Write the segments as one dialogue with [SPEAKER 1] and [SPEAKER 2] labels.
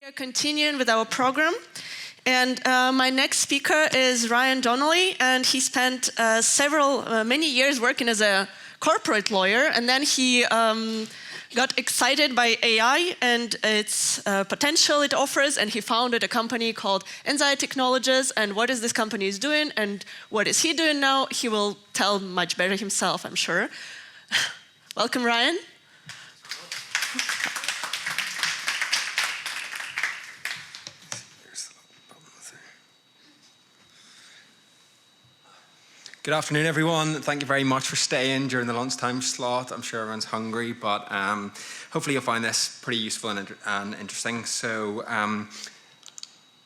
[SPEAKER 1] We are continuing with our program, and my next speaker is Ryan Donnelly, and he spent many years working as a corporate lawyer, and then he got excited by AI and its potential it offers, and he founded a company called Enzai Technologies. And what is this company is doing, and what is he doing now? He will tell much better himself, I'm sure. Welcome, Ryan.
[SPEAKER 2] Good afternoon, everyone. Thank you very much for staying during the lunchtime slot. I'm sure everyone's hungry, but hopefully you'll find this pretty useful and interesting. So,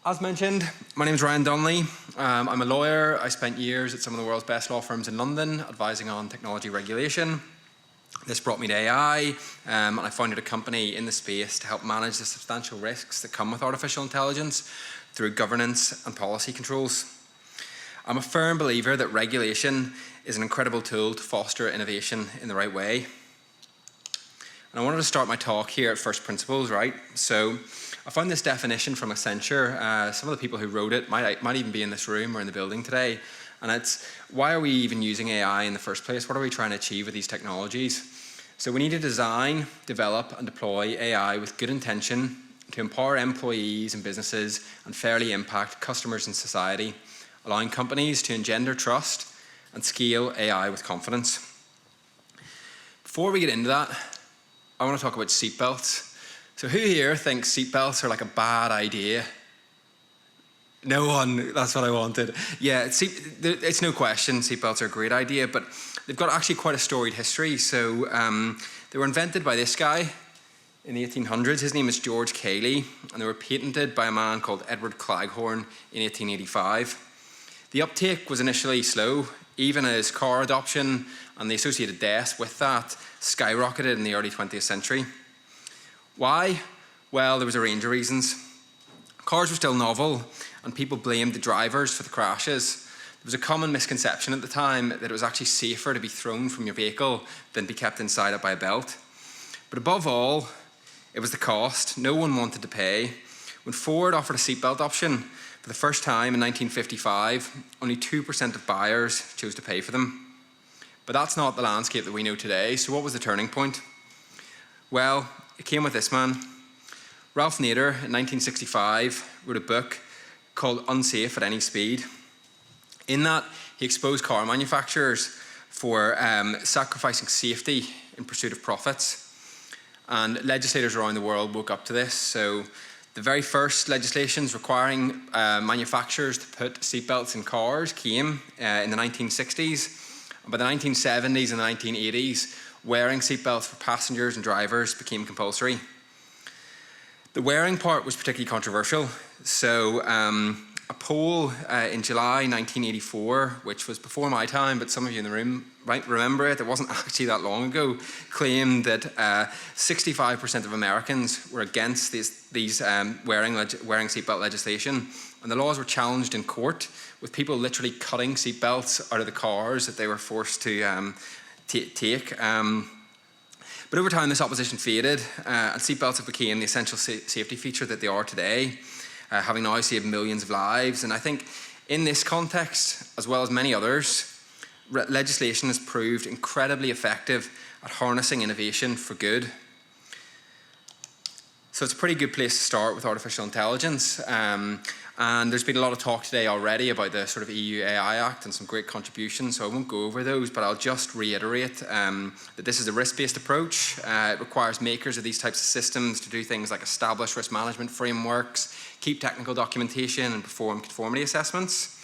[SPEAKER 2] as mentioned, my name is Ryan Donnelly. I'm a lawyer. I spent years at some of the world's best law firms in London, advising on technology regulation. This brought me to AI, and I founded a company in the space to help manage the substantial risks that come with artificial intelligence through governance and policy controls. I'm a firm believer that regulation is an incredible tool to foster innovation in the right way. And I wanted to start my talk here at first principles, right? So I found this definition from Accenture. Some of the people who wrote it might even be in this room or in the building today. And it's, why are we even using AI in the first place? What are we trying to achieve with these technologies? So we need to design, develop, and deploy AI with good intention to empower employees and businesses and fairly impact customers and society, allowing companies to engender trust and scale AI with confidence. Before we get into that, I want to talk about seatbelts. So who here thinks seatbelts are like a bad idea? No one, that's what I wanted. Yeah, it's no question, seatbelts are a great idea, but they've got actually quite a storied history. So they were invented by this guy in the 1800s. His name is George Cayley, and they were patented by a man called Edward Cleghorn in 1885. The uptake was initially slow, even as car adoption and the associated deaths with that skyrocketed in the early 20th century. Why? Well, there was a range of reasons. Cars were still novel, and people blamed the drivers for the crashes. There was a common misconception at the time that it was actually safer to be thrown from your vehicle than be kept inside it by a belt. But above all, it was the cost. No one wanted to pay. When Ford offered a seatbelt option, for the first time in 1955, only 2% of buyers chose to pay for them. But that's not the landscape that we know today. So what was the turning point? Well, it came with this man. Ralph Nader, in 1965, wrote a book called Unsafe at Any Speed. In that, he exposed car manufacturers for sacrificing safety in pursuit of profits. And legislators around the world woke up to this. So the very first legislations requiring manufacturers to put seatbelts in cars came in the 1960s. By the 1970s and the 1980s, wearing seatbelts for passengers and drivers became compulsory. The wearing part was particularly controversial. So a poll in July 1984, which was before my time, but some of you in the room might remember it wasn't actually that long ago, claimed that 65% of Americans were against these wearing seatbelt legislation, and the laws were challenged in court, with people literally cutting seatbelts out of the cars that they were forced to take. But over time, this opposition faded, and seatbelts have become the essential safety feature that they are today, having now saved millions of lives. And I think in this context, as well as many others, legislation has proved incredibly effective at harnessing innovation for good. So it's a pretty good place to start with artificial intelligence. And there's been a lot of talk today already about the sort of EU AI Act and some great contributions, so I won't go over those, but I'll just reiterate that this is a risk-based approach. It requires makers of these types of systems to do things like establish risk management frameworks, keep technical documentation, and perform conformity assessments.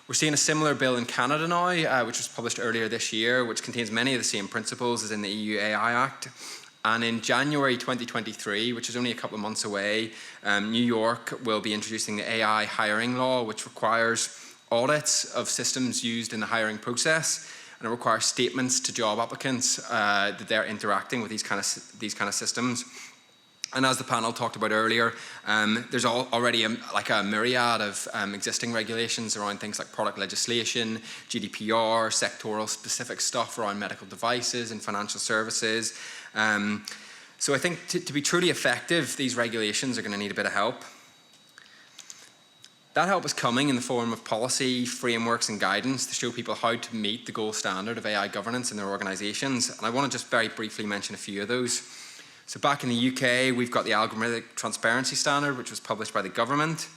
[SPEAKER 2] We're seeing a similar bill in Canada now, which was published earlier this year, which contains many of the same principles as in the EU AI Act. And in January 2023, which is only a couple of months away, New York will be introducing the AI hiring law, which requires audits of systems used in the hiring process, and it requires statements to job applicants that they're interacting with these kind of systems. And as the panel talked about earlier, there's already a myriad of existing regulations around things like product legislation, GDPR, sectoral specific stuff around medical devices and financial services. So I think to be truly effective, these regulations are going to need a bit of help. That help is coming in the form of policy, frameworks and guidance to show people how to meet the gold standard of AI governance in their organisations. And I want to just very briefly mention a few of those. So back in the UK, we've got the Algorithmic Transparency Standard, which was published by the government.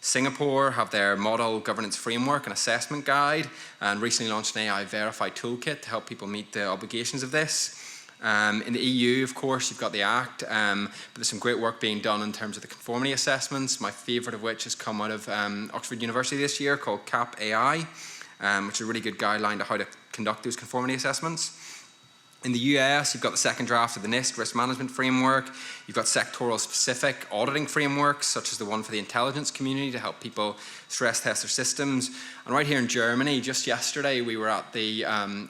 [SPEAKER 2] Singapore have their Model Governance Framework and Assessment Guide, and recently launched an AI Verify Toolkit to help people meet the obligations of this. In the EU, of course, you've got the Act, but there's some great work being done in terms of the conformity assessments, my favourite of which has come out of Oxford University this year, called CAP AI, which is a really good guideline to how to conduct those conformity assessments. In the US, you've got the second draft of the NIST risk management framework. You've got sectoral specific auditing frameworks, such as the one for the intelligence community to help people stress test their systems. And right here in Germany, just yesterday, we were at the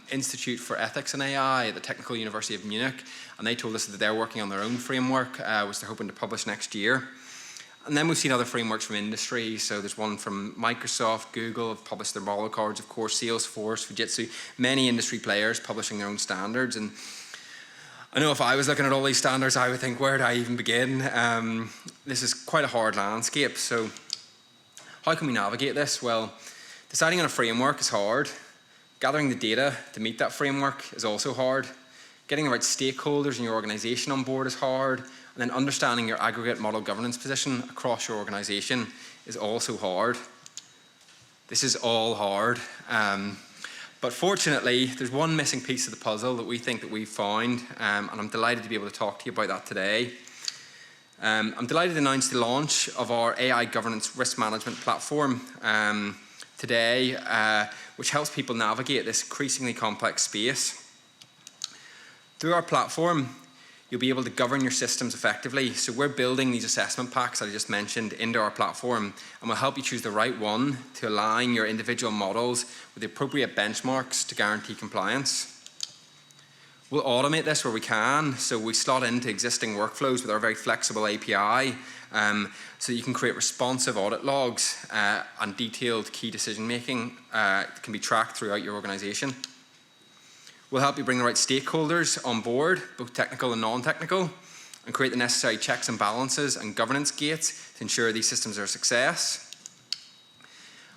[SPEAKER 2] Institute for Ethics and AI at the Technical University of Munich, and they told us that they're working on their own framework, which they're hoping to publish next year. And then we've seen other frameworks from industry. So there's one from Microsoft, Google have published their model cards, of course, Salesforce, Fujitsu, many industry players publishing their own standards. And I know if I was looking at all these standards, I would think, where do I even begin? This is quite a hard landscape. So how can we navigate this? Well, deciding on a framework is hard. Gathering the data to meet that framework is also hard. Getting the right stakeholders in your organization on board is hard. And then understanding your aggregate model governance position across your organization is also hard. This is all hard. But fortunately, there's one missing piece of the puzzle that we think that we've found, and I'm delighted to be able to talk to you about that today. I'm delighted to announce the launch of our AI governance risk management platform today, which helps people navigate this increasingly complex space. Through our platform, you'll be able to govern your systems effectively. So we're building these assessment packs that I just mentioned into our platform, and we'll help you choose the right one to align your individual models with the appropriate benchmarks to guarantee compliance. We'll automate this where we can, so we slot into existing workflows with our very flexible API, so that you can create responsive audit logs and detailed key decision making can be tracked throughout your organization. We'll help you bring the right stakeholders on board, both technical and non-technical, and create the necessary checks and balances and governance gates to ensure these systems are a success.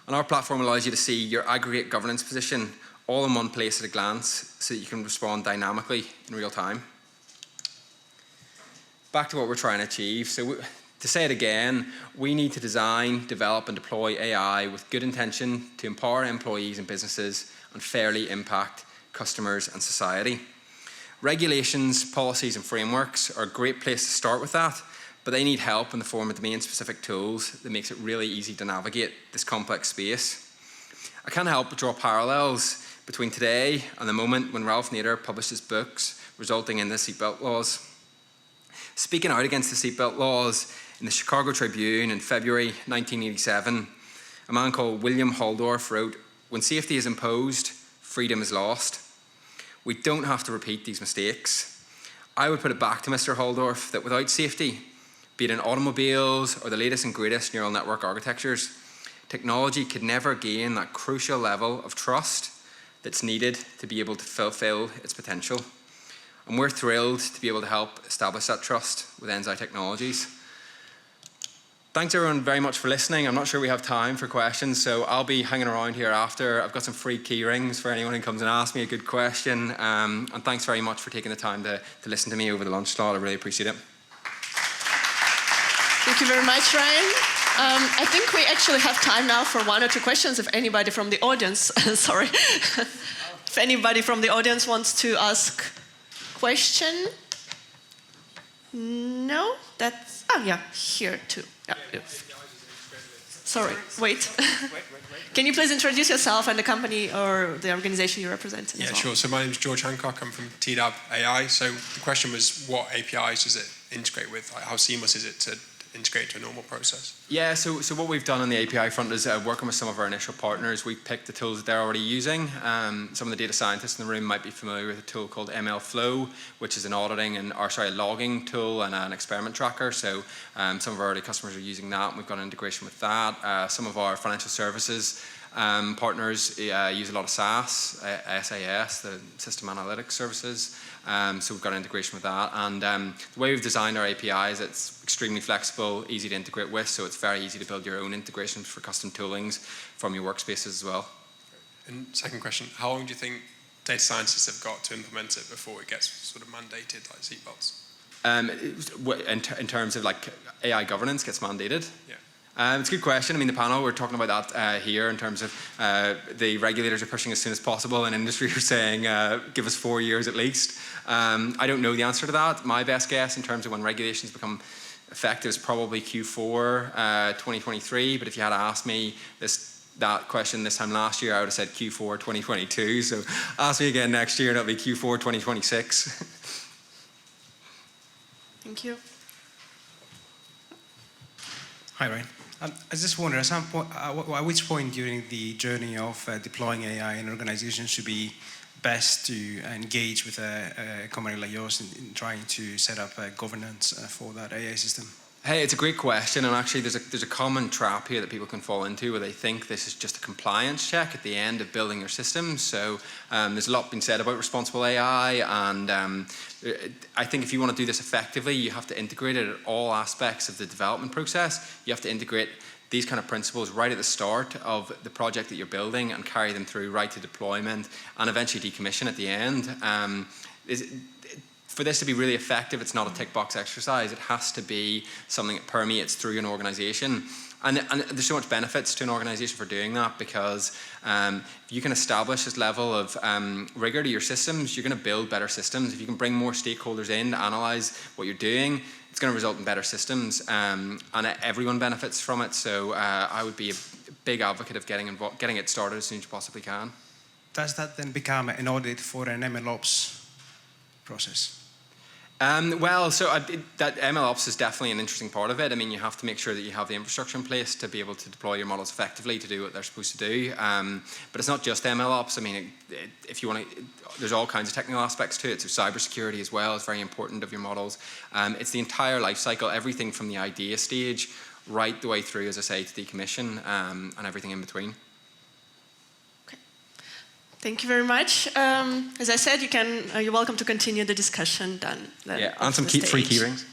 [SPEAKER 2] And our platform allows you to see your aggregate governance position all in one place at a glance so that you can respond dynamically in real time. Back to what we're trying to achieve. So to say it again, we need to design, develop and deploy AI with good intention to empower employees and businesses and fairly impact customers and society. Regulations, policies and frameworks are a great place to start with that, but they need help in the form of domain-specific tools that makes it really easy to navigate this complex space. I can't help but draw parallels between today and the moment when Ralph Nader published his books resulting in the seatbelt laws. Speaking out against the seatbelt laws in the Chicago Tribune in February 1987, a man called William Haldorf wrote, "When safety is imposed, freedom is lost." We don't have to repeat these mistakes. I would put it back to Mr. Haldorf that without safety, be it in automobiles or the latest and greatest neural network architectures, technology could never gain that crucial level of trust that's needed to be able to fulfill its potential. And we're thrilled to be able to help establish that trust with Enzai Technologies. Thanks everyone very much for listening. I'm not sure we have time for questions, so I'll be hanging around here after. I've got some free key rings for anyone who comes and asks me a good question. And thanks very much for taking the time to listen to me over the lunch slot. I really appreciate it.
[SPEAKER 1] Thank you very much, Ryan. I think we actually have time now for one or two questions if anybody from the audience, sorry. If anybody from the audience wants to ask a question. No? That's, oh yeah, here too. Yeah. Sorry, wait. Can you please introduce yourself and the company or the organization you represent?
[SPEAKER 3] Yeah, sure. So my name is George Hancock. I'm from TDAB AI. So the question was, what APIs does it integrate with? Like, how seamless is it to integrate to a normal process?
[SPEAKER 2] Yeah, so what we've done on the API front is working with some of our initial partners. We've picked the tools that they're already using. Some of the data scientists in the room might be familiar with a tool called MLflow, which is an auditing and a logging tool and an experiment tracker. So some of our early customers are using that, and we've got an integration with that. Some of our financial services Partners use a lot of SAS, the System Analytics Services. So we've got integration with that. And the way we've designed our APIs, it's extremely flexible, easy to integrate with. So it's very easy to build your own integrations for custom toolings from your workspaces as well.
[SPEAKER 3] And second question, how long do you think data scientists have got to implement it before it gets sort of mandated like seatbelts?
[SPEAKER 2] In terms of like AI governance gets mandated?
[SPEAKER 3] Yeah.
[SPEAKER 2] It's a good question. I mean, the panel, we're talking about that here in terms of the regulators are pushing as soon as possible, and industry are saying give us 4 years at least. I don't know the answer to that. My best guess in terms of when regulations become effective is probably Q4 2023, but if you had asked me that question this time last year, I would have said Q4 2022. So ask me again next year and it'll be Q4 2026.
[SPEAKER 1] Thank you.
[SPEAKER 4] Hi, Ryan. I just wonder, at which point during the journey of deploying AI in organizations should be best to engage with a company like yours in trying to set up governance for that AI system?
[SPEAKER 2] Hey, it's a great question, and actually there's a common trap here that people can fall into where they think this is just a compliance check at the end of building your systems. So there's a lot been said about responsible AI, and I think if you want to do this effectively, you have to integrate it at all aspects of the development process. You have to integrate these kind of principles right at the start of the project that you're building and carry them through right to deployment and eventually decommission at the end. For this to be really effective, it's not a tick box exercise. It has to be something that permeates through an organization. And there's so much benefits to an organization for doing that, because if you can establish this level of rigor to your systems, you're going to build better systems. If you can bring more stakeholders in to analyze what you're doing, it's going to result in better systems, and everyone benefits from it. So I would be a big advocate of getting it started as soon as you possibly can.
[SPEAKER 4] Does that then become an audit for an MLOps process?
[SPEAKER 2] That MLOps is definitely an interesting part of it. I mean, you have to make sure that you have the infrastructure in place to be able to deploy your models effectively to do what they're supposed to do. But it's not just MLOps. I mean, if you want to, there's all kinds of technical aspects to it. So cybersecurity as well is very important of your models. It's the entire life cycle, everything from the idea stage right the way through, as I say, to decommission, and everything in between.
[SPEAKER 1] Thank you very much. As I said, you're welcome to continue the discussion then.
[SPEAKER 2] Yeah, and some free key rings.